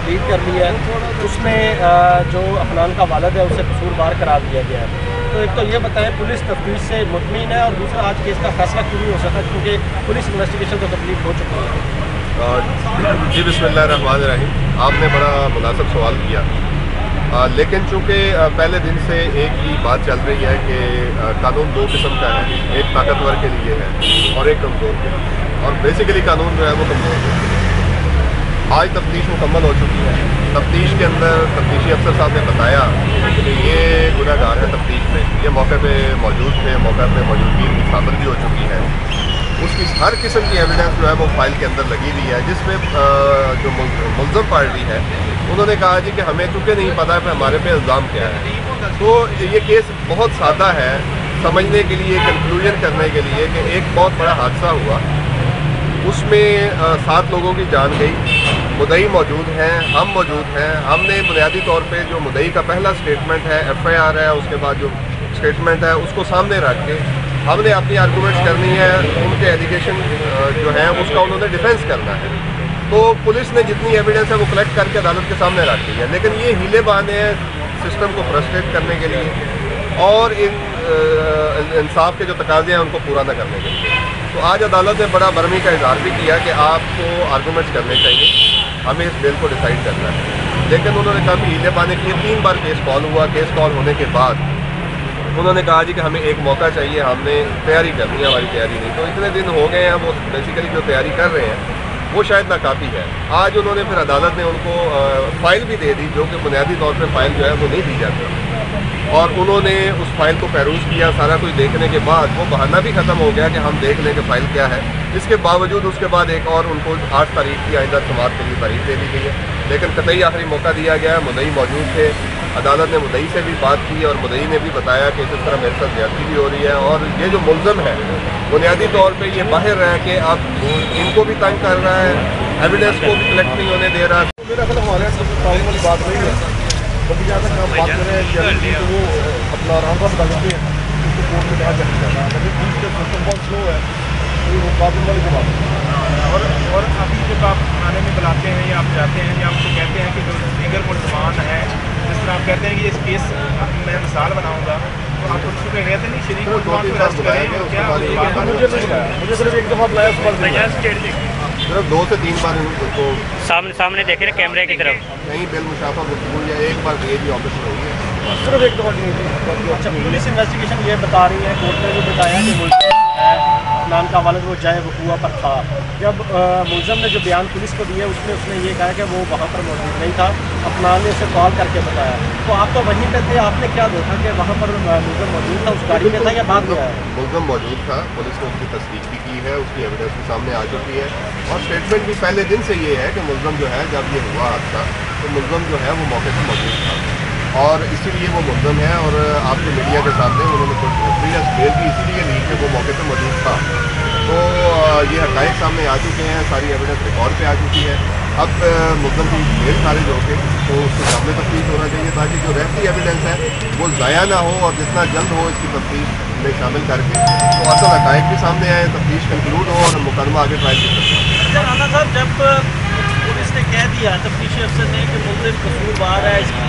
तस्दीक कर ली है। उसमें जो अफनान का वालिद है उसे कसूरवार करार दिया गया है। तो एक तो ये बताएं, पुलिस तफ्तीश से मुतमिन है, और दूसरा आज केस का फैसला क्यों नहीं हो सका, क्योंकि पुलिस इन्वेस्टिगेशन तो कंप्लीट हो चुकी है। जी बिस्मिल्लाहिर्रहमानिर्रहीम। आपने बड़ा मुनासिब सवाल किया। लेकिन चूँकि पहले दिन से एक ही बात चल रही है कि कानून दो किस्म का है, एक ताकतवर के लिए है और एक कमज़ोर के लिए, और बेसिकली कानून जो है वो कमज़ोर के लिए। आज तफ्तीश मुकम्मल हो चुकी है। तफ्तीश के अंदर तफ्तीशी अफसर साहब ने बताया कि ये गुनहगार है। तफ्तीश में ये मौके पे मौजूद थे, मौके पे मौजूदगी साबित भी हो चुकी है। उसकी हर किस्म की एविडेंस जो है वो फाइल के अंदर लगी हुई है, जिसमें जो मुल्ज़म पार्टी है उन्होंने कहा जी कि हमें चूँकि नहीं पता कि हमारे पे इल्ज़ाम क्या है। तो ये केस बहुत सादा है समझने के लिए, कंक्लूजन करने के लिए कि एक बहुत बड़ा हादसा हुआ, उसमें 7 लोगों की जान गई। मुद्दई मौजूद हैं, हम मौजूद हैं। हमने बुनियादी तौर पे जो मुद्दई का पहला स्टेटमेंट है, FIR है, उसके बाद जो स्टेटमेंट है उसको सामने रख के हमने अपनी आर्गूमेंट्स करनी है। उनके एलिगेशन जो है उसका उन्होंने डिफेंस करना है। तो पुलिस ने जितनी एविडेंस है वो कलेक्ट करके अदालत के सामने रख दी है, लेकिन ये हीले बहाने हैं सिस्टम को फ्रस्ट्रेट करने के लिए और इन इंसाफ के जो तकाजे हैं उनको पूरा न करने के लिए। तो आज अदालत ने बड़ा बरमी का इजहार भी किया कि आपको आर्गूमेंट्स करने चाहिए, हमें इस बिल को डिसाइड करना है। लेकिन उन्होंने काफ़ी हीले बहाने किए। 3 बार केस कॉल हुआ। केस कॉल होने के बाद उन्होंने कहा जी कि हमें एक मौका चाहिए, हमने तैयारी करनी है, हमारी तैयारी नहीं। तो इतने दिन हो गए हैं, वो बेसिकली जो तैयारी कर रहे हैं वो शायद नाकाफ़ी है। आज उन्होंने फिर अदालत ने उनको फ़ाइल भी दे दी, जो कि बुनियादी तौर पर फ़ाइल जो है वो नहीं दी जाती, और उन्होंने उस फाइल को पैरूज किया। सारा कुछ देखने के बाद वो बहाना भी ख़त्म हो गया कि हम देख लें कि फ़ाइल क्या है। इसके बावजूद उसके बाद एक और उनको 8 तारीख की आइंदा समाअत के लिए तारीख दे दी गई है, लेकिन कतई आखिरी मौका दिया गया। मुद्दई मौजूद थे। अदालत ने मुद्दई से भी बात की और मुद्दई ने भी बताया कि इस तरह मेरे साथ ज्यादती भी हो रही है, और ये जो मुल्ज़म है बुनियादी तौर पे ये बाहर रह के अब इनको भी तंग कर रहा है, एविडेंस को भी कलेक्ट नहीं होने दे रहा। मेरा ख्याल हमारे यहाँ वाली बात नहीं है, बल्कि जहाँ तक हम बात कर रहे हैं तो वो अपना आराम का बता देते हैं, उसको कोर्ट में कहा जाना चाहिए, लेकिन पुलिस का सिस्टम बहुत स्लो है, तो वो काबिल वाली की बात है। और अभी जब आप थाने में बुलाते हैं या आप जाते हैं या आपको कहते हैं कि जो लीगल मुल्ज़मान है, जिस तरह आप कहते हैं कि इस केस मैं मिसाल बनाऊंगा, तो आप उसको कहते नहीं शरीक मुल्ज़मान को अरेस्ट करें, क्या मुझे सिर्फ एक दफ़ा बुलाया, सिर्फ 2 से 3 बार उनको सामने देखे ना कैमरे की तरफ, कहीं बिल मुशाफा गुफ्तगू या एक बार DAG ऑफिस में हुई है, सिर्फ एक दफ़ा। अच्छा, पुलिस इन्वेस्टिगेशन ये बता रही है, कोर्ट ने भी बताया कि मुल्ज़म है अफनान का वालिद वो जाए वकूआ पर था। जब मुल्ज़म ने जो बयान पुलिस को दिया उसमें उसने ये कहा कि वो वहाँ पर मौजूद नहीं था, अफनान ने उसे कॉल करके बताया। तो आप तो वहीं पे थे, आपने क्या देखा कि वहाँ पर मुल्ज़म मौजूद था, उस गाड़ी में था या बाद में आया? मुल्ज़म मौजूद था। पुलिस ने उसकी तस्दीक भी की है, उसकी एविडेंस भी सामने आ चुकी है, और स्टेटमेंट भी पहले दिन से ये है कि मुल्ज़म जो है, जब ये हुआ हादसा तो मुल्ज़म जो है वो मौके पर मौजूद था, और इसीलिए वो मुल्ज़म है। और आपके मीडिया के सामने उन्होंने कुछ प्रीवियस बेल भी इसीलिए ली कि वो मौके पर मौजूद था। तो ये हक़ाइक़ सामने आ चुके हैं, सारी एविडेंस रिकॉर्ड पे आ चुकी है। अब मुल्ज़म की बेल खारिज हो गई तो उसके सामने तफ्तीश होना चाहिए, ताकि जो रहती एविडेंस है वो ज़ाया ना हो, और जितना जल्द हो इसकी तफ्तीश में शामिल करके तो असल हक़ाइक़ भी सामने आए, तफ्तीश कंक्लूड हो और मुकदमा आगे ट्रायल की सकते हैं। राना साहब, जब पुलिस ने कह दिया तफ्तीशी अफसर ने कि मुल्ज़िम कसूरवार है, इसकी